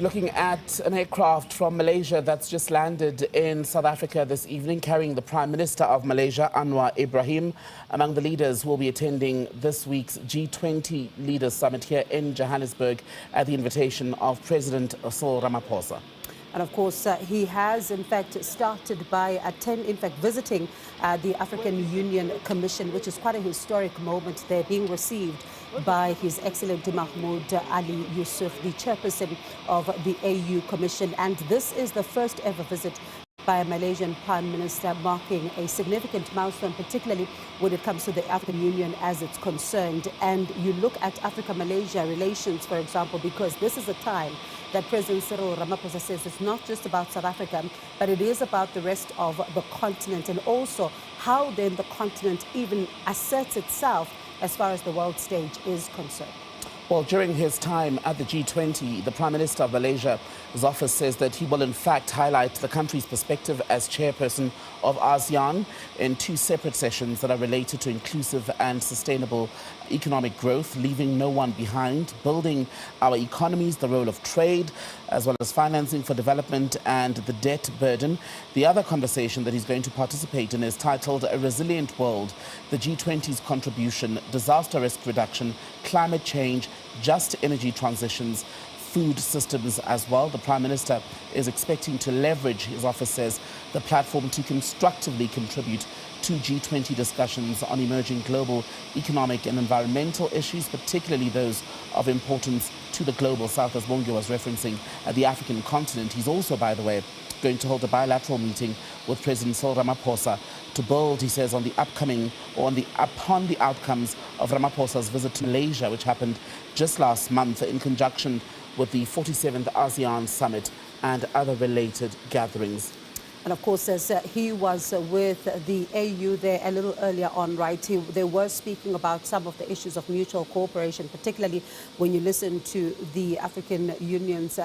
You're looking at an aircraft from Malaysia that's just landed in South Africa this evening, carrying the Prime Minister of Malaysia, Anwar Ibrahim, among the leaders who will be attending this week's G20 Leaders Summit here in Johannesburg at the invitation of President Cyril Ramaphosa. And of course, he has, in fact, started by visiting the African Union Commission, which is quite a historic moment. They're being received by His Excellency Mahmoud Ali Yusuf, the chairperson of the AU Commission. And this is the first ever visit by a Malaysian Prime Minister, marking a significant milestone, particularly when it comes to the African Union as it's concerned. And you look at Africa-Malaysia relations, for example, because this is a time that President Cyril Ramaphosa says it's not just about South Africa, but it is about the rest of the continent, and also how then the continent even asserts itself as far as the world stage is concerned. Well, during his time at the G20, the Prime Minister of Malaysia's office says that he will in fact highlight the country's perspective as chairperson of ASEAN in two separate sessions that are related to inclusive and sustainable economic growth, leaving no one behind, building our economies, the role of trade, as well as financing for development and the debt burden. The other conversation that he's going to participate in is titled A Resilient World, the G20's contribution, disaster risk reduction, climate change, just energy transitions, food systems as well. The Prime Minister is expecting to leverage, his office says, the platform to constructively contribute to G20 discussions on emerging global economic and environmental issues, particularly those of importance to the global south, as Bongi was referencing, at the African continent. He's also, by the way, going to hold a bilateral meeting with President Cyril Ramaphosa to build, he says, on the upon the outcomes of Ramaphosa's visit to Malaysia, which happened just last month in conjunction with the 47th ASEAN Summit and other related gatherings. And of course, as he was with the AU there a little earlier on, right, they were speaking about some of the issues of mutual cooperation, particularly when you listen to the African Union's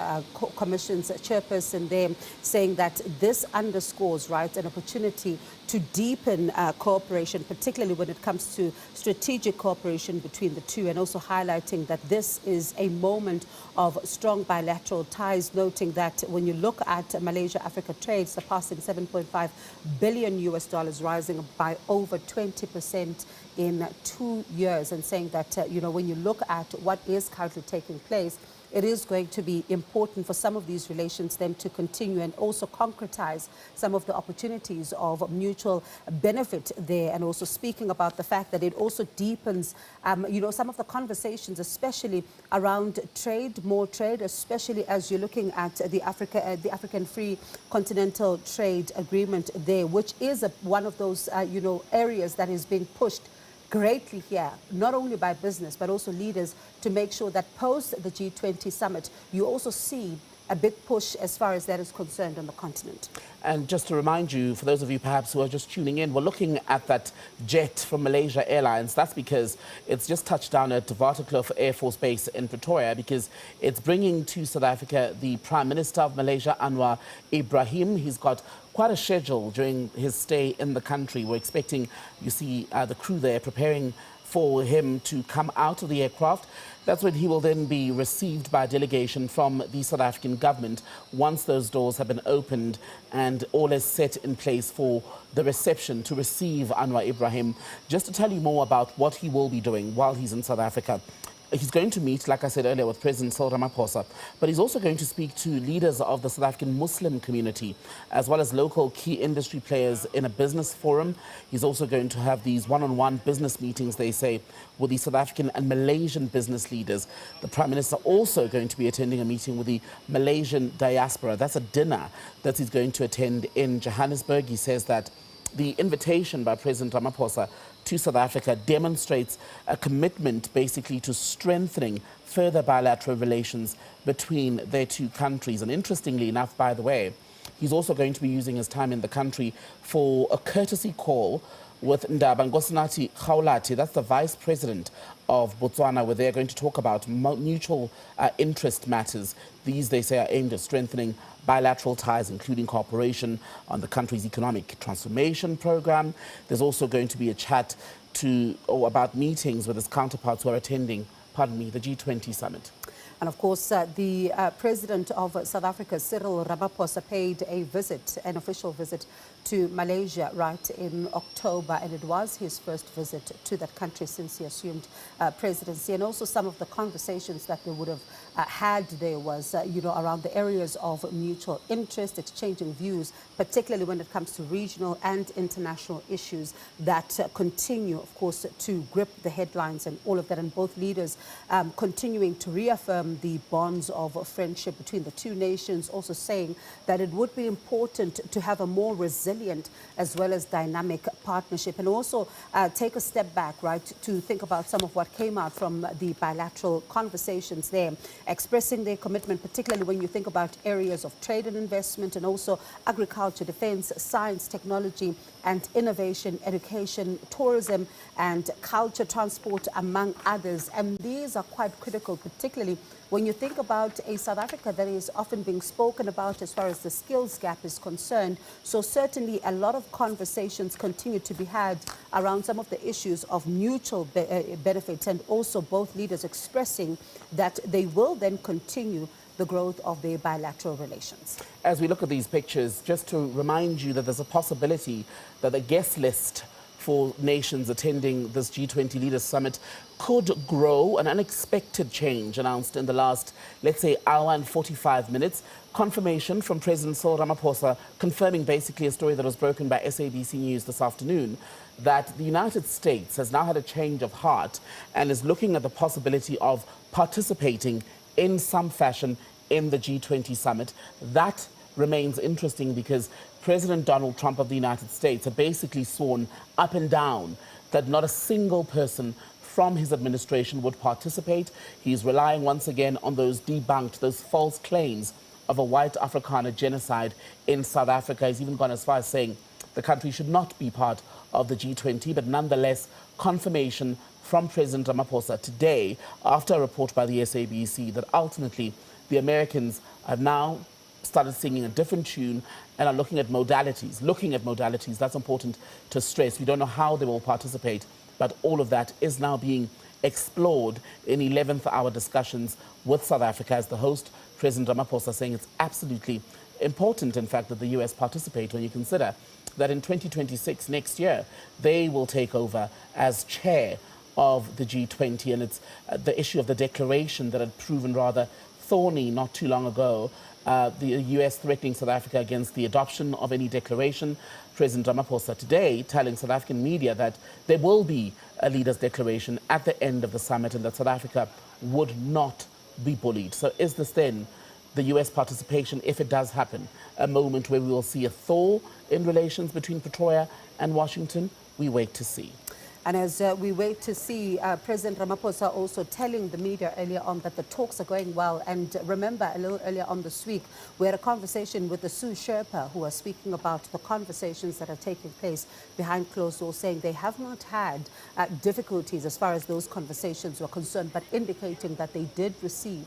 Commission's chairperson there saying that this underscores, right, an opportunity to deepen cooperation, particularly when it comes to strategic cooperation between the two, and also highlighting that this is a moment of strong bilateral ties, noting that when you look at Malaysia-Africa trade surpassing $7.5 billion, rising by over 20% in 2 years, and saying that, when you look at what is currently taking place, it is going to be important for some of these relations then to continue and also concretize some of the opportunities of mutual benefit there, and also speaking about the fact that it also deepens, some of the conversations, especially around trade, more trade, especially as you're looking at the African Free Continental Trade Agreement there, which is one of those, areas that is being pushed greatly here, not only by business, but also leaders, to make sure that post the G20 summit, you also see a big push as far as that is concerned on the continent. And just to remind you, for those of you perhaps who are just tuning in, we're looking at that jet from Malaysia Airlines. That's because it's just touched down at Waterkloof Air Force Base in Pretoria, because it's bringing to South Africa the Prime Minister of Malaysia, Anwar Ibrahim. He's got quite a schedule during his stay in the country. We're expecting, you see, the crew there preparing for him to come out of the aircraft. That's when he will then be received by a delegation from the South African government once those doors have been opened and all is set in place for the reception to receive Anwar Ibrahim. Just to tell you more about what he will be doing while he's in South Africa. He's going to meet, like I said earlier, with President Cyril Ramaphosa, but he's also going to speak to leaders of the South African Muslim community, as well as local key industry players in a business forum. He's also going to have these one-on-one business meetings, they say, with the South African and Malaysian business leaders. The Prime Minister also going to be attending a meeting with the Malaysian diaspora. That's a dinner that he's going to attend in Johannesburg. He says that the invitation by President Ramaphosa to South Africa demonstrates a commitment basically to strengthening further bilateral relations between their two countries. And interestingly enough, by the way, he's also going to be using his time in the country for a courtesy call with Ndaba Nkosinathi Kgaolati. That's the Vice President of Botswana, where they're going to talk about mutual interest matters. These, they say, are aimed at strengthening bilateral ties, including cooperation on the country's economic transformation program. There's also going to be a chat about meetings with his counterparts who are attending, the G20 summit. And of course, the president of South Africa, Cyril Ramaphosa, paid a visit, an official visit to Malaysia right in October, and it was his first visit to that country since he assumed presidency. And also some of the conversations that they would have had there was, around the areas of mutual interest, exchanging views, particularly when it comes to regional and international issues that continue, of course, to grip the headlines and all of that. And both leaders continuing to reaffirm the bonds of friendship between the two nations, also saying that it would be important to have a more resilient as well as dynamic partnership, and also take a step back, right, to think about some of what came out from the bilateral conversations there, expressing their commitment, particularly when you think about areas of trade and investment, and also agriculture, defense, science, technology, and innovation, education, tourism, and culture, transport, among others. And these are quite critical, particularly when you think about a South Africa that is often being spoken about as far as the skills gap is concerned. So certainly a lot of conversations continue to be had around some of the issues of mutual benefits, and also both leaders expressing that they will then continue the growth of their bilateral relations. As we look at these pictures, just to remind you that there's a possibility that the guest list for nations attending this G20 Leaders Summit could grow. An unexpected change announced in the last, let's say, hour and 45 minutes. Confirmation from President Cyril Ramaphosa, confirming basically a story that was broken by SABC News this afternoon, that the United States has now had a change of heart and is looking at the possibility of participating in some fashion in the G20 summit. That remains interesting because President Donald Trump of the United States had basically sworn up and down that not a single person from his administration would participate. He's relying once again on those debunked, those false claims of a white Afrikaner genocide in South Africa. He's even gone as far as saying the country should not be part of the G20, but nonetheless, confirmation from President Ramaphosa today, after a report by the SABC, that ultimately the Americans have now started singing a different tune and are looking at modalities. That's important to stress. We don't know how they will participate, but all of that is now being explored in 11th hour discussions with South Africa, as the host, President Ramaphosa, saying it's absolutely important, in fact, that the US participate when you consider that in 2026, next year, they will take over as chair of the G20. And it's the issue of the declaration that had proven rather thorny not too long ago. The US threatening South Africa against the adoption of any declaration. President Ramaphosa today telling South African media that there will be a leaders' declaration at the end of the summit and that South Africa would not be bullied. So is this then the US participation, if it does happen, a moment where we will see a thaw in relations between Pretoria and Washington? We wait to see. And as we wait to see, President Ramaphosa also telling the media earlier on that the talks are going well. And remember, a little earlier on this week, we had a conversation with the Sue Sherpa, who was speaking about the conversations that are taking place behind closed doors, saying they have not had difficulties as far as those conversations were concerned, but indicating that they did receive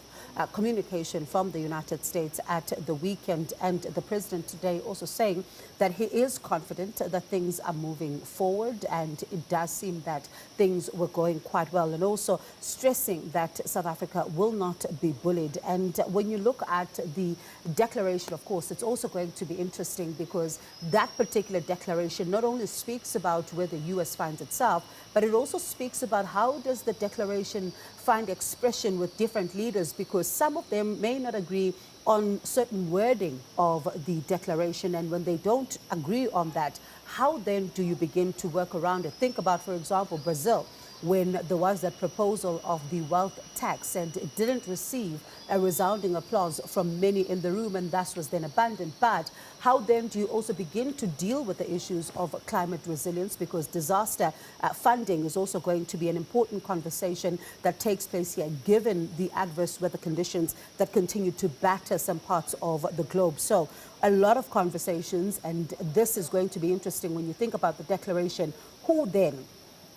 communication from the United States at the weekend. And the president today also saying that he is confident that things are moving forward, and it does seem that things were going quite well, and also stressing that South Africa will not be bullied. And when you look at the declaration, of course, it's also going to be interesting because that particular declaration not only speaks about where the US finds itself, but it also speaks about how does the declaration find expression with different leaders, because some of them may not agree on certain wording of the declaration. And when they don't agree on that, how then do you begin to work around it? Think about, for example, Brazil, when there was that proposal of the wealth tax, and it didn't receive a resounding applause from many in the room, and thus was then abandoned. But how then do you also begin to deal with the issues of climate resilience? Because disaster funding is also going to be an important conversation that takes place here, given the adverse weather conditions that continue to batter some parts of the globe. So a lot of conversations, and this is going to be interesting when you think about the declaration. Who then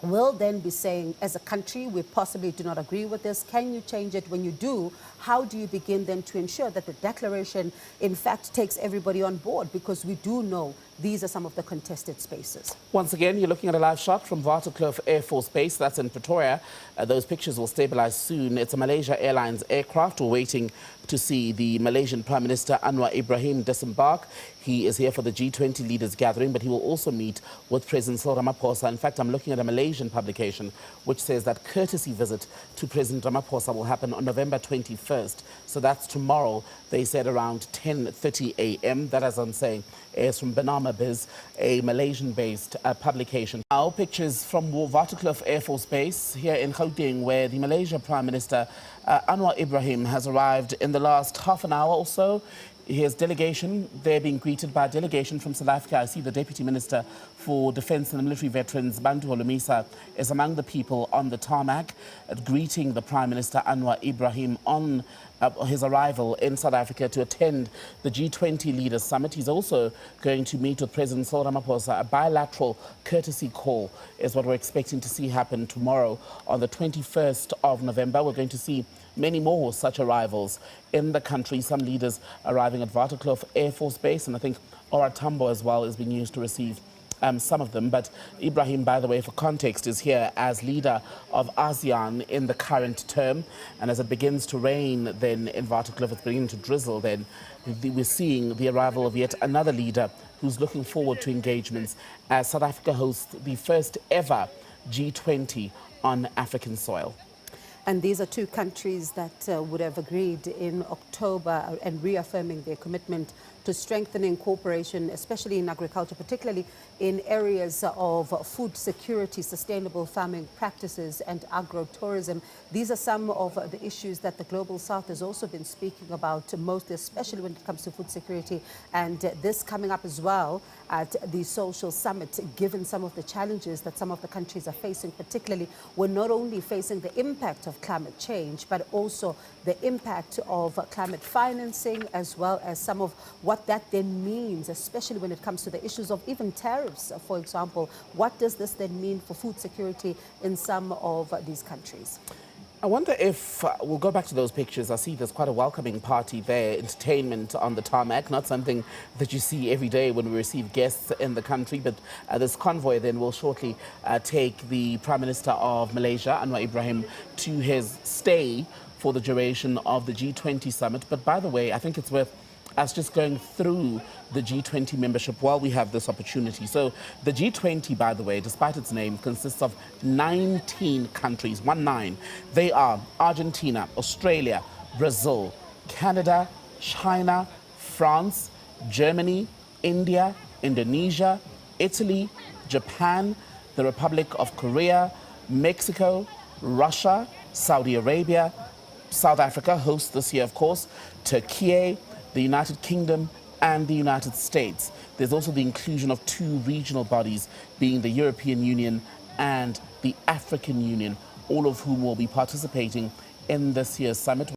will then be saying, as a country, we possibly do not agree with this. Can you change it? When you do, how do you begin then to ensure that the declaration, in fact, takes everybody on board? Because we do know these are some of the contested spaces. Once again, you're looking at a live shot from Waterkloof Air Force Base. That's in Pretoria. Those pictures will stabilize soon. It's a Malaysia Airlines aircraft. We're waiting to see the Malaysian Prime Minister Anwar Ibrahim disembark. He is here for the G20 leaders gathering, but he will also meet with President Cyril Ramaphosa. In fact, I'm looking at a Malaysian publication which says that courtesy visit to President Ramaphosa will happen on November 21st. So that's tomorrow. They said around 10:30 a.m. That, as I'm saying, is from Banama Biz, a Malaysian-based publication. Now, pictures from Waterkloof Air Force Base here in Gauteng, where the Malaysia Prime Minister Anwar Ibrahim has arrived in the last half an hour or so. His delegation, they're being greeted by a delegation from South Africa. I see the Deputy Minister for Defence and Military Veterans, Bantu Holomisa, is among the people on the tarmac, greeting the Prime Minister Anwar Ibrahim on his arrival in South Africa to attend the G20 Leaders Summit. He's also going to meet with President Cyril Ramaphosa. A bilateral courtesy call is what we're expecting to see happen tomorrow on the 21st of November. We're going to see many more such arrivals in the country. Some leaders arriving at Waterkloof Air Force Base, and I think Ora Tambo as well is being used to receive some of them. But Ibrahim, by the way, for context, is here as leader of ASEAN in the current term. And as it begins to rain then in Waterkloof, it's beginning to drizzle then, we're seeing the arrival of yet another leader who's looking forward to engagements as South Africa hosts the first ever G20 on African soil. And these are two countries that would have agreed in October and reaffirming their commitment to strengthening cooperation, especially in agriculture, particularly in areas of food security, sustainable farming practices, and agro-tourism. These are some of the issues that the Global South has also been speaking about, most especially when it comes to food security. And this coming up as well at the social summit, given some of the challenges that some of the countries are facing, particularly we're not only facing the impact of climate change, but also the impact of climate financing, as well as some of what that then means, especially when it comes to the issues of even tariffs, for example. What does this then mean for food security in some of these countries? I wonder if we'll go back to those pictures. I see there's quite a welcoming party there, entertainment on the tarmac, not something that you see every day when we receive guests in the country. But this convoy then will shortly take the Prime Minister of Malaysia, Anwar Ibrahim, to his stay for the duration of the G20 summit. But by the way, I think it's worth us just going through the G20 membership while we have this opportunity. So the G20, by the way, despite its name, consists of 19 countries, 19. They are Argentina, Australia, Brazil, Canada, China, France, Germany, India, Indonesia, Italy, Japan, the Republic of Korea, Mexico, Russia, Saudi Arabia, South Africa hosts this year, of course, Turkey, the United Kingdom, and the United States. There's also the inclusion of two regional bodies, being the European Union and the African Union, all of whom will be participating in this year's summit.